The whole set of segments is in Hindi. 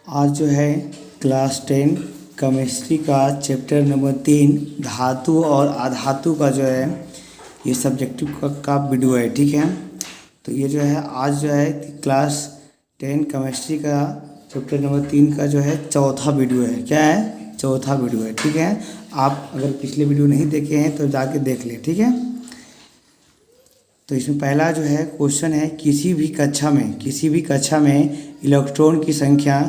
आज जो है क्लास 10 केमिस्ट्री का चैप्टर नंबर 3 धातु और अधातु का जो है ये सब्जेक्टिव का वीडियो है। ठीक है, तो ये जो है आज जो है क्लास 10 केमिस्ट्री का चैप्टर नंबर 3 का जो है चौथा वीडियो है। क्या है? चौथा वीडियो है। ठीक है, आप अगर पिछले वीडियो नहीं देखे हैं तो जाके देख लें। ठीक है, तो इसमें पहला जो है क्वेश्चन है, किसी भी कक्षा में इलेक्ट्रॉन की संख्या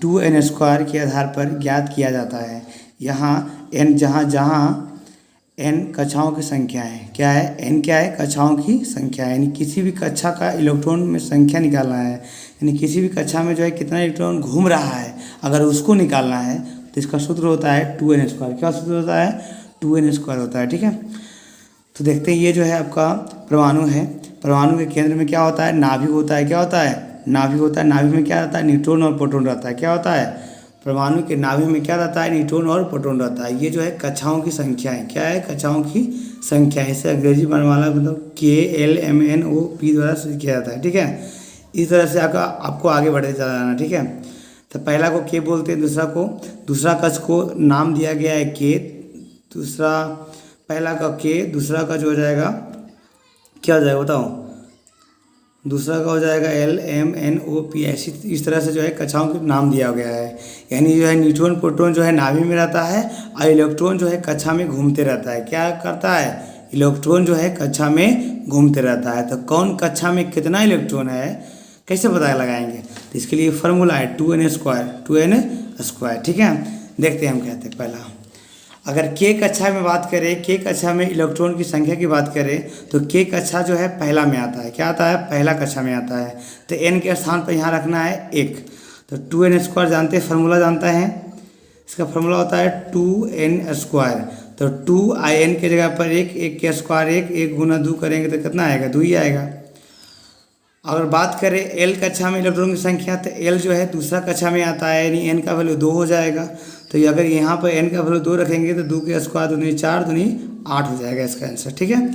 2n² के आधार पर ज्ञात किया जाता है। यहाँ n जहाँ n कक्षाओं की संख्या है। क्या है? n क्या है? कक्षाओं की संख्या है। यानी किसी भी कक्षा का इलेक्ट्रॉन में संख्या निकालना है, यानी किसी भी कक्षा में जो है कितना इलेक्ट्रॉन घूम रहा है, अगर उसको निकालना है तो इसका सूत्र होता है 2n²। क्या सूत्र होता है? 2n² होता है। ठीक है, तो देखते हैं, ये जो है आपका परमाणु है। परमाणु के केंद्र में क्या होता है? नाभिक होता है। क्या होता है? नाभिक होता है। नाभिक में क्या रहता है? न्यूट्रॉन और प्रोटॉन रहता है। क्या होता है? परमाणु के नाभिक में क्या रहता है? न्यूट्रॉन और प्रोटॉन रहता है। ये जो है कक्षाओं की संख्या है। क्या है? कक्षाओं की संख्या है। इसे अंग्रेजी वर्णमाला मतलब KLMNOP द्वारा सूचित किया जाता है। ठीक है, इस तरह से आपको आगे बढ़ते चला जाना। ठीक है, तो पहला को K बोलते हैं, दूसरा कक्ष को नाम दिया गया है K। पहला का K, दूसरा का जो हो जाएगा क्या हो जाएगा बताओ? दूसरा का हो जाएगा LMNOP। ऐसी इस तरह से जो है कक्षाओं के नाम दिया गया है। यानी जो है न्यूट्रॉन प्रोटॉन जो है नाभिक में रहता है और इलेक्ट्रॉन जो है कक्षा में घूमते रहता है। क्या करता है? इलेक्ट्रॉन जो है कक्षा में घूमते रहता है। तो कौन कक्षा में कितना इलेक्ट्रॉन है कैसे पता लगाएंगे? तो इसके लिए फॉर्मूला है 2n²। ठीक है, देखते हैं हम कहते हैं। पहला अगर K कक्षा में बात करें, K कक्षा में इलेक्ट्रॉन की संख्या की बात करें तो K कक्षा जो है पहला में आता है। क्या आता है? पहला कक्षा में आता है। तो n के स्थान पर यहाँ रखना है 1। तो 2n² जानते हैं, फार्मूला जानते हैं। इसका फार्मूला होता है 2n²। तो 2n के जगह पर 1 के स्क्वायर 1 गुना 2 करेंगे तो कितना आएगा? 2 ही आएगा। अगर बात करें L कक्षा में इलेक्ट्रॉन की संख्या, तो L जो है दूसरा कक्षा में आता है, यानी n का वैल्यू 2 हो जाएगा। तो अगर यहाँ पर n का वैल्यू 2 रखेंगे तो 2 के स्क्वायर 2 4 2 8 हो जाएगा इसका आंसर। ठीक है,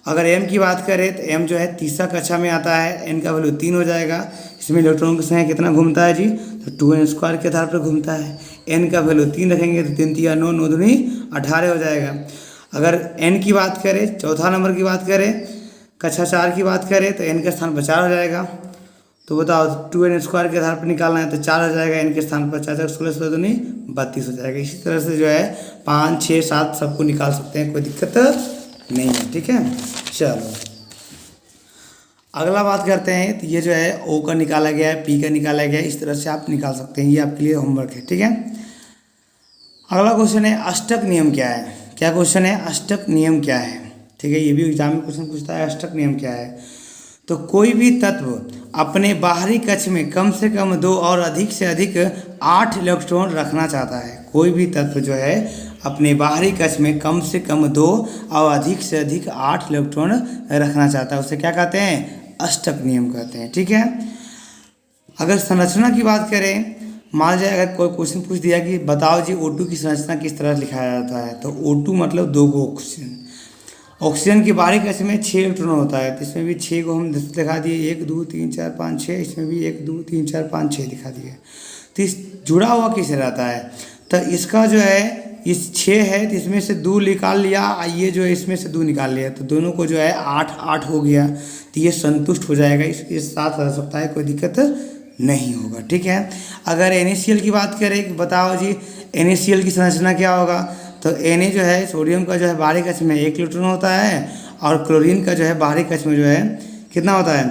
अगर m की बात करें तो m जो है तीसरा कक्षा में आता है, n का वैल्यू 3 हो जाएगा। इसमें इलेक्ट्रॉन की संख्या कितना घूमता है जी? तो 2n² के आधार पर घूमता है। n का वैल्यू 3 रखेंगे तो 3 3 9 9 2 18 हो जाएगा। अगर n की बात करें, चौथा नंबर की बात करें, कक्षा 4 की बात करें तो n के स्थान पर 4 हो जाएगा। तो बताओ 2n² के आधार पर निकालना है तो 4 हो जाएगा। n के स्थान पर 4 16 16 2 32 हो जाएगा। इसी तरह से जो है 5 6 7 सबको निकाल सकते हैं, कोई दिक्कत नहीं है। ठीक है, चलो अगला बात करते हैं। तो ये जो है O का निकाला गया है, P का निकाला गया है, इस तरह से आप निकाल सकते हैं। ये आपके लिए होमवर्क है। ठीक है, अगला क्वेश्चन है अष्टक नियम क्या है? क्या क्वेश्चन है? अष्टक नियम क्या है? ठीक है, ये भी एग्जाम में क्वेश्चन पूछता है अष्टक नियम क्या है। तो कोई भी तत्व अपने बाहरी कक्ष में कम से कम 2 और अधिक से अधिक 8 इलेक्ट्रॉन रखना चाहता है। कोई भी तत्व जो है अपने बाहरी कक्ष में कम से कम 2 और अधिक से अधिक 8 इलेक्ट्रॉन रखना चाहता है, उसे क्या कहते हैं? अष्टक नियम कहते हैं। ठीक है, अगर संरचना की बात करें, मान लीजिए अगर कोई क्वेश्चन पूछ दिया कि बताओ जी O2 की संरचना किस तरह लिखाया जाता है, तो O2 मतलब 2 गो ऑक्सीजन। ऑक्सीजन की बाहरी कक्ष में 6 इलेक्ट्रॉन होता है, तो इसमें भी 6 को हम दिखा दिए, 1 2 3 4 5 6। इसमें भी 1 2 3 4 5 6 दिखा दिए। तो इस जुड़ा हुआ किसे रहता है? तो इसका जो है इस 6 है तो इसमें से 2 निकाल लिया, ये जो है इसमें से 2 निकाल लिया, तो दोनों को जो है 8 8 हो गया। तो ये संतुष्ट हो जाएगा, इसके साथ रह सकता है, कोई दिक्कत नहीं होगा। ठीक है, अगर NaCl की बात करें, बताओ जी NaCl की संरचना क्या होगा? तो Na जो है सोडियम का जो है बाहरी कक्ष में 1 इलेक्ट्रॉन होता है, और क्लोरीन का जो है बाहरी कक्ष में जो है कितना होता है?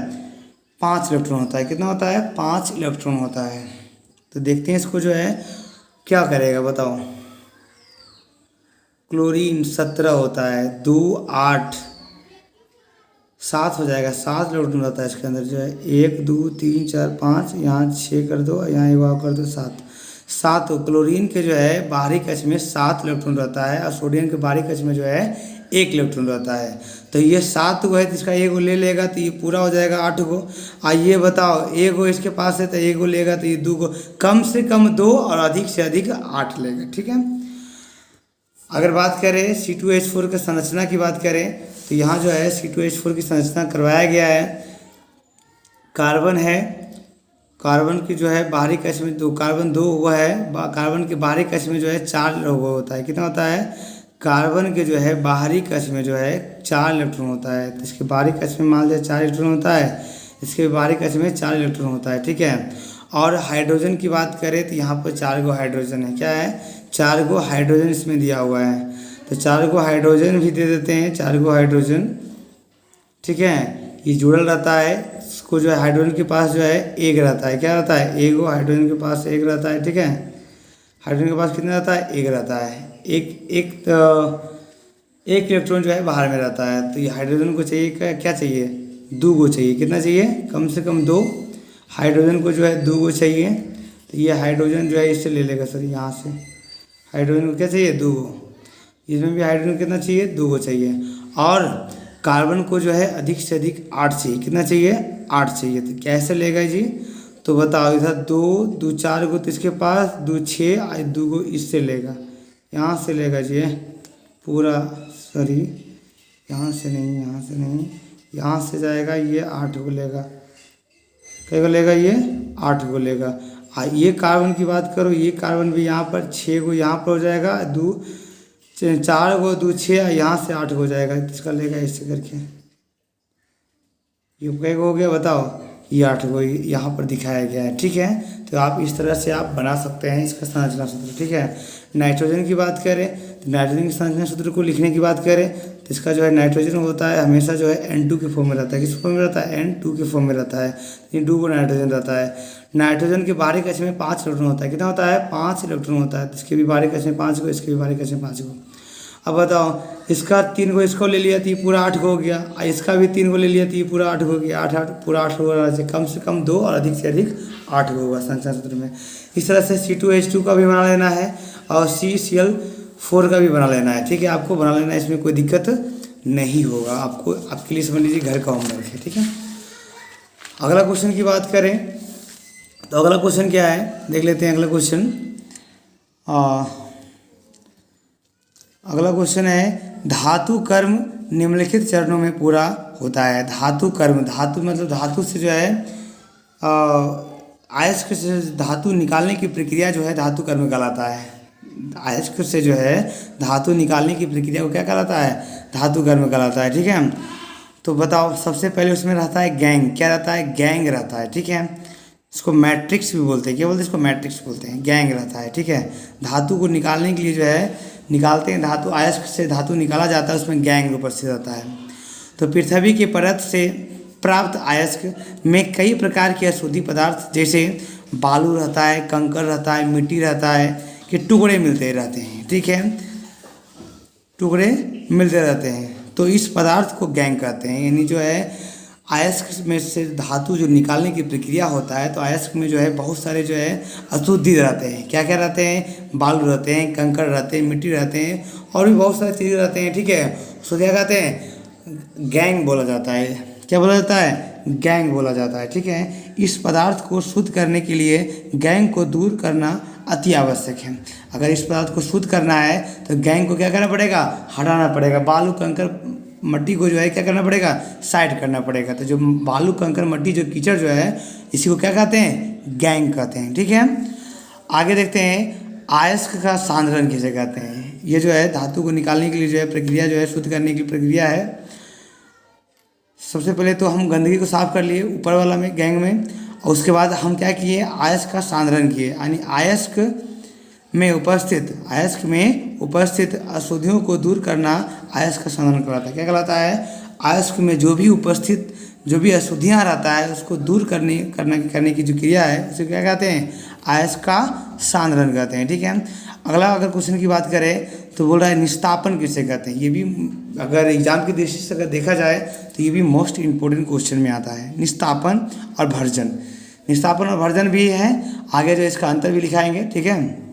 5 इलेक्ट्रॉन होता है। कितना होता है? 5 इलेक्ट्रॉन होता है। तो देखते हैं इसको जो है क्या करेगा, बताओ। क्लोरीन 17 होता है, 2 8 7 हो जाएगा। 7 इलेक्ट्रॉन रहता है इसके अंदर जो है, 1 2 3 4 5, यहाँ 6 कर दो, यहाँ 1 कर दो, 7 7। क्लोरीन के जो है बाहरी कक्ष में 7 इलेक्ट्रॉन रहता है, और सोडियम के बाहरी कक्ष में जो है 1 इलेक्ट्रॉन रहता है। तो ये 7 गो है तो इसका 1 गो ले लेगा तो ये पूरा हो जाएगा 8 गो। ये बताओ 1 गो इसके पास है तो 1 गो लेगा तो ये 2 गो, कम से कम 2 और अधिक से अधिक 8 लेगा। ठीक है, अगर बात करें C2H4 की संरचना की बात करें, तो यहाँ जो है C2H4 की संरचना करवाया गया है। कार्बन है कार्बन की जो है बाहरी कक्ष में दो, कार्बन दो हुआ है, कार्बन के बाहरी कक्ष में जो है 4 होता है। कितना होता है? कार्बन के जो है बाहरी कक्ष में जो है 4 इलेक्ट्रॉन होता है। तो इसके बाहरी कक्ष में मान लीजिए 4 इलेक्ट्रॉन होता है, इसके बाहरी कक्ष में 4 इलेक्ट्रॉन होता है। ठीक है। और हाइड्रोजन की बात करें तो यहाँ पर 4 गो हाइड्रोजन है। क्या है? 4 गो हाइड्रोजन इसमें दिया हुआ है। तो 4 गो हाइड्रोजन भी दे देते हैं, 4 गो हाइड्रोजन। ठीक है। ये जुड़ल रहता है, इसको जो है हाइड्रोजन के पास जो है एक रहता है। क्या रहता है? एक गो हाइड्रोजन के पास एक रहता है। ठीक है। हाइड्रोजन के पास कितना रहता है? एक रहता है। एक इलेक्ट्रॉन जो है बाहर में रहता है। तो ये हाइड्रोजन को चाहिए क्या चाहिए? 2 गो चाहिए। कितना चाहिए? कम से कम 2। हाइड्रोजन को जो है 2 गो चाहिए। तो ये हाइड्रोजन जो है इससे ले लेगा सर, यहाँ से हाइड्रोजन को क्या चाहिए? 2 गो। इसमें भी हाइड्रोजन कितना चाहिए? 2 गो चाहिए। और कार्बन को जो है अधिक से अधिक 8 चाहिए। कितना चाहिए? 8 चाहिए। तो कैसे लेगा जी? तो बताओ, इधर 2 4 गो तो इसके पास, 2 6 और 2 गो इससे लेगा, यहाँ से लेगा जी पूरा। सॉरी, यहाँ से नहीं, यहाँ से नहीं, यहाँ से जाएगा, ये 8 को लेगा। क्या को लेगा? ये 8 को लेगा। ये कार्बन की बात करो, ये कार्बन भी यहाँ पर 6 गो यहाँ पर हो जाएगा, 2 4 गो 2 6, यहाँ से 8 हो जाएगा। इसका लेगा ऐसे करके। ये कै हो गया बताओ? ये 8 गो यहाँ पर दिखाया गया है। ठीक है। तो आप इस तरह से आप बना सकते हैं इसका संरचना सूत्र। ठीक है। नाइट्रोजन की बात करें तो नाइट्रोजन के संरचना सूत्र को लिखने की बात करें तो इसका जो है नाइट्रोजन होता है हमेशा जो है N2 के फॉर्म में रहता है। किस फॉर्म में रहता है? N2 के फॉर्म में रहता है। ये 2 गो नाइट्रोजन रहता है। नाइट्रोजन के बाहरी कक्ष में 5 इलेक्ट्रॉन होता है। कितना होता है? 5 इलेक्ट्रॉन होता है। तो इसके भी बाहरी कक्ष में 5 गो, इसके भी बाहरी कक्ष में 5 गो। अब बताओ, इसका 3 गो इसको ले लिया तो ये पूरा 8 हो गया, और इसका भी 3 गो ले लिया तो ये पूरा 8 हो गया। 8 पूरा 8 होगा, कम से कम 2 और अधिक से अधिक 8 होगा संरचना सूत्र में। इस तरह से C2H2 का भी बना लेना है और CCl4 का भी बना लेना है। ठीक है। आपको बना लेना है, इसमें कोई दिक्कत नहीं होगा। आपको आपके लिए समझ लीजिए घर का होमवर्क है। ठीक है। अगला क्वेश्चन की बात करें तो अगला क्वेश्चन क्या है, देख लेते हैं। अगला क्वेश्चन है धातु कर्म निम्नलिखित चरणों में पूरा होता है। धातु कर्म, धातु मतलब धातु से जो है अयस्क से धातु निकालने की प्रक्रिया जो है धातु कर्म कहलाता है। अयस्क से जो है धातु निकालने की प्रक्रिया को क्या कहलाता है? धातु कर्म कहलाता है। ठीक है। तो बताओ, सबसे पहले उसमें रहता है गैंग। क्या रहता है? गैंग रहता है। ठीक है। इसको मैट्रिक्स भी बोलते हैं। क्या बोलते हैं? इसको मैट्रिक्स बोलते हैं। गैंग रहता है। ठीक है। धातु को निकालने के लिए जो है निकालते हैं, धातु अयस्क से धातु निकाला जाता है, उसमें गैंग उपस्थित रहता है। तो पृथ्वी के परत से प्राप्त अयस्क में कई प्रकार के अशुद्धि पदार्थ जैसे बालू रहता है, कंकड़ रहता है, मिट्टी रहता है, कि टुकड़े मिलते रहते हैं। ठीक है। टुकड़े मिलते रहते हैं, तो इस पदार्थ को गैंग कहते हैं। यानी जो है अयस्क में से धातु जो निकालने की प्रक्रिया होता है, तो अयस्क में जो है बहुत सारे जो है अशुद्धि रहते हैं। क्या क्या रहते हैं? बालू रहते हैं, कंकड़ रहते हैं, मिट्टी रहते हैं, और भी बहुत सारी चीज़ें रहते हैं। ठीक है। उसको क्या कहते हैं? गैंग बोला जाता है। क्या बोला जाता है? गैंग बोला जाता है। ठीक है। इस पदार्थ को शुद्ध करने के लिए गैंग को दूर करना अति आवश्यक है। अगर इस पदार्थ को शुद्ध करना है तो गैंग को क्या करना पड़ेगा? हटाना पड़ेगा। बालू कंकड़ मट्टी को जो है क्या करना पड़ेगा? साइड करना पड़ेगा। तो जो बालू कंकड़ मट्टी जो कीचड़ जो है, इसी को क्या कहते हैं? गैंग कहते हैं। ठीक है। आगे देखते हैं अयस्क का सांद्रण किसे कहते हैं। ये जो है धातु को निकालने के लिए जो है प्रक्रिया जो है शुद्ध करने की प्रक्रिया है। सबसे पहले तो हम गंदगी को साफ कर लिए ऊपर वाला में गैंग में, और उसके बाद हम क्या किए? अयस्क का सांद्रण किए। यानी अयस्क में उपस्थित अशुद्धियों को दूर करना अयस्क का सांद्रण कहलाता है। क्या कहलाता है? अयस्क में जो भी अशुद्धियाँ रहता है उसको दूर करने की जो क्रिया है उसे क्या कहते हैं? अयस्क का सांद्रण कहते हैं। ठीक है। अगला अगर क्वेश्चन की बात करें तो बोल रहा है निस्तापन किसे कहते हैं। ये भी अगर एग्जाम की दृष्टि से अगर देखा जाए तो ये भी मोस्ट इम्पोर्टेंट क्वेश्चन में आता है। निस्तापन और भर्जन, निस्तापन और भर्जन भी है, आगे जो इसका अंतर भी लिखाएंगे। ठीक है।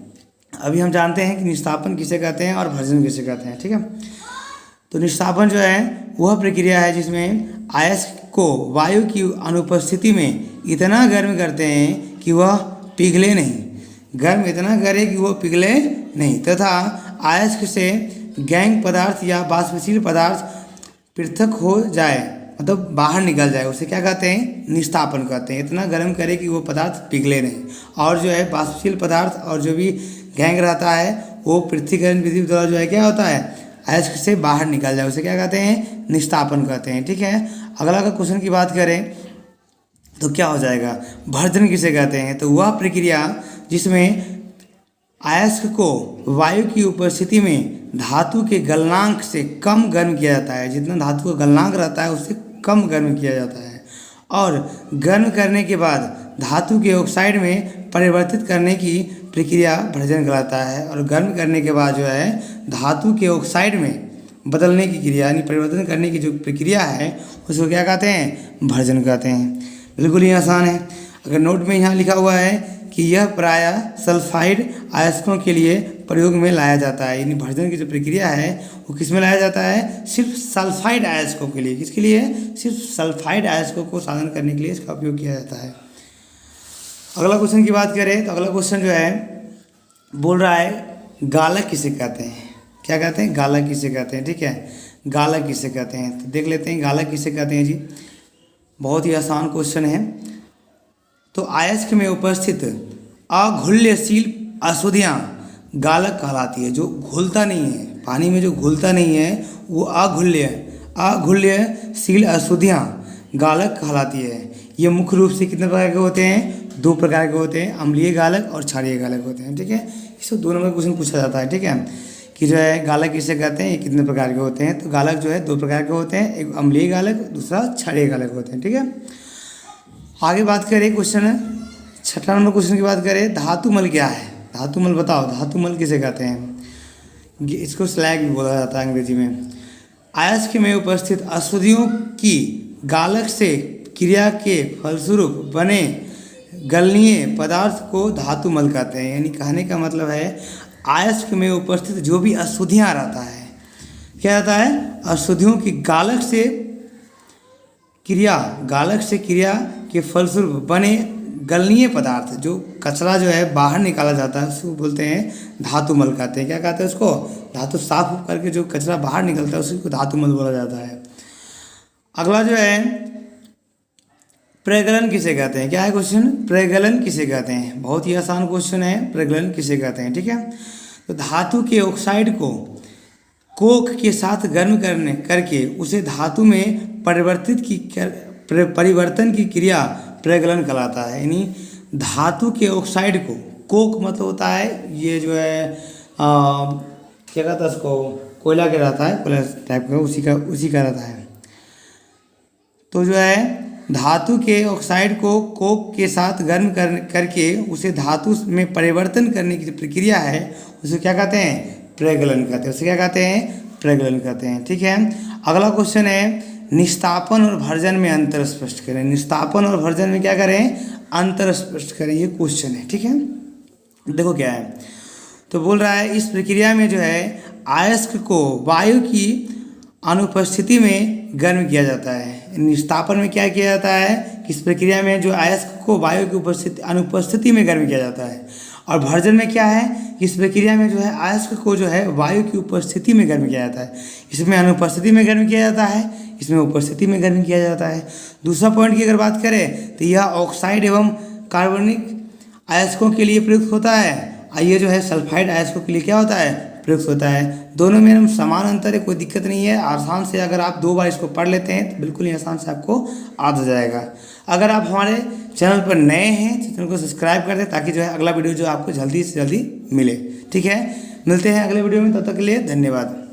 अभी हम जानते हैं कि निस्तापन किसे कहते हैं और भर्जन किसे कहते हैं। ठीक है। तो निस्तापन जो है वह प्रक्रिया है जिसमें अयस्क को वायु की अनुपस्थिति में इतना गर्म करते हैं कि वह पिघले नहीं, गर्म इतना करे कि वह पिघले नहीं, तथा अयस्क से गैंग पदार्थ या बाष्पशील पदार्थ पृथक हो जाए, मतलब बाहर निकल जाए, उसे क्या कहते हैं, निस्तापन कहते हैं। इतना गर्म करे कि वो पदार्थ पिघले नहीं। और जो है वाष्पशील पदार्थ और जो भी गैंग रहता है वो पृथ्वीकरण विधि द्वारा जो है क्या होता है, अयस्क से बाहर निकल जाए, उसे क्या कहते हैं, निस्तापन कहते हैं। ठीक है, अगला का क्वेश्चन की बात करें तो क्या हो जाएगा, भर्जन किसे कहते हैं। तो वह प्रक्रिया जिसमें अयस्क को वायु की उपस्थिति में धातु के गलनांक से कम गर्म किया जाता है। जितना धातु का गलनांक रहता है उससे कम गर्म किया जाता है, और गर्म करने के बाद धातु के ऑक्साइड में परिवर्तित करने की प्रक्रिया भर्जन कहलाता है। और गर्म करने के बाद जो है धातु के ऑक्साइड में बदलने की क्रिया यानी परिवर्तन करने की जो प्रक्रिया है उसको क्या कहते हैं, भर्जन कहते हैं। बिल्कुल ही आसान है। अगर नोट में यहाँ लिखा हुआ है कि यह प्रायः सल्फाइड अयस्कों के लिए प्रयोग में लाया जाता है, यानी भर्जन की जो प्रक्रिया है वो किस में लाया जाता है, सिर्फ सल्फाइड अयस्कों के लिए। किसके लिए, सिर्फ सल्फाइड अयस्कों को साधन करने के लिए इसका उपयोग किया जाता है। अगला क्वेश्चन की बात करें तो अगला क्वेश्चन जो है बोल रहा है गालक किसे कहते हैं। क्या कहते हैं, गालक किसे कहते हैं। ठीक है, गालक किसे कहते हैं, तो देख लेते हैं गालक किसे कहते हैं जी। बहुत ही आसान क्वेश्चन है। तो अयस्क में उपस्थित अघुल्यशील अशुद्धियाँ गालक कहलाती है। जो घुलता नहीं है, पानी में जो घुलता नहीं है वो अघुल्यशील अशुद्धियाँ गालक कहलाती है। ये मुख्य रूप से कितने प्रकार के होते हैं, 2 प्रकार के होते हैं, अम्लीय गालक और क्षारीय गालक होते हैं। ठीक है, इससे 2 नंबर क्वेश्चन पूछा जाता है। ठीक है, कि जो है गालक किसे कहते हैं, ये कितने प्रकार के होते हैं। तो गालक जो है 2 प्रकार के होते हैं, एक अम्लीय गालक, दूसरा क्षारीय गालक होते हैं। ठीक है, आगे बात करें क्वेश्चन 6 नंबर क्वेश्चन की बात करें, धातुमल क्या है। धातुमल बताओ, धातुमल किसे कहते हैं। इसको स्लैग भी बोला जाता है अंग्रेजी में। अयस्क में उपस्थित अशुद्धियों की गालक से क्रिया के फलस्वरूप बने गलनीय पदार्थ को धातुमल कहते हैं। यानी कहने का मतलब है अयस्क में उपस्थित जो भी अशुद्धियाँ रहता है, क्या रहता है, अशुद्धियों की गालक से क्रिया के फलस्वरूप बने गलनीय पदार्थ, जो कचरा जो है बाहर निकाला जाता है उसको बोलते हैं धातुमल कहते हैं। क्या कहते हैं उसको, धातु साफ करके जो कचरा बाहर निकलता है उसी को धातुमल बोला जाता है। अगला जो है प्रगलन किसे कहते हैं। क्या है क्वेश्चन, प्रगलन किसे कहते हैं। बहुत ही आसान क्वेश्चन है, प्रगलन किसे कहते हैं। ठीक है, तो धातु के ऑक्साइड को कोक के साथ गर्म करके उसे धातु में परिवर्तन की क्रिया प्रगलन कहलाता है। यानी धातु के ऑक्साइड को, कोक मतलब होता है ये जो है क्या कहता है उसको, कोयला के रहता है, कोयला टाइप का उसी का रहता है। तो जो है धातु के ऑक्साइड को कोक के साथ गर्म करके उसे धातु में परिवर्तन करने की जो प्रक्रिया है उसे क्या कहते हैं, प्रगलन कहते हैं। उसे क्या कहते हैं, प्रगलन कहते हैं। ठीक है, अगला क्वेश्चन है निस्तापन और भर्जन में अंतर स्पष्ट करें। निस्तापन और भर्जन में क्या करें, अंतर स्पष्ट करें, ये क्वेश्चन है। ठीक है, देखो क्या है, तो बोल रहा है इस प्रक्रिया में जो है अयस्क को वायु की अनुपस्थिति में गर्म किया जाता है। निस्तापन में क्या किया जाता है, इस प्रक्रिया में जो अयस्क को वायु की अनुपस्थिति में गर्म किया जाता है। और भर्जन में क्या है, इस प्रक्रिया में जो है अयस्क को जो है वायु की उपस्थिति में गर्म किया जाता है। इसमें अनुपस्थिति में गर्म किया जाता है, इसमें उपस्थिति में गर्म किया जाता है। दूसरा पॉइंट की अगर बात करें तो यह ऑक्साइड एवं कार्बनिक अयस्कों के लिए प्रयुक्त होता है, और ये जो है सल्फाइड अयस्कों के लिए क्या होता है, प्रयुक्त होता है। दोनों में हम समान अंतर है, कोई दिक्कत नहीं है। आसान से अगर आप 2 बार इसको पढ़ लेते हैं तो बिल्कुल ही आसान से आपको याद हो जाएगा। अगर आप हमारे चैनल पर नए हैं तो चैनल को सब्सक्राइब कर दें ताकि जो है अगला वीडियो जो आपको जल्दी से जल्दी मिले। ठीक है, मिलते हैं अगले वीडियो में, तब तक के लिए धन्यवाद।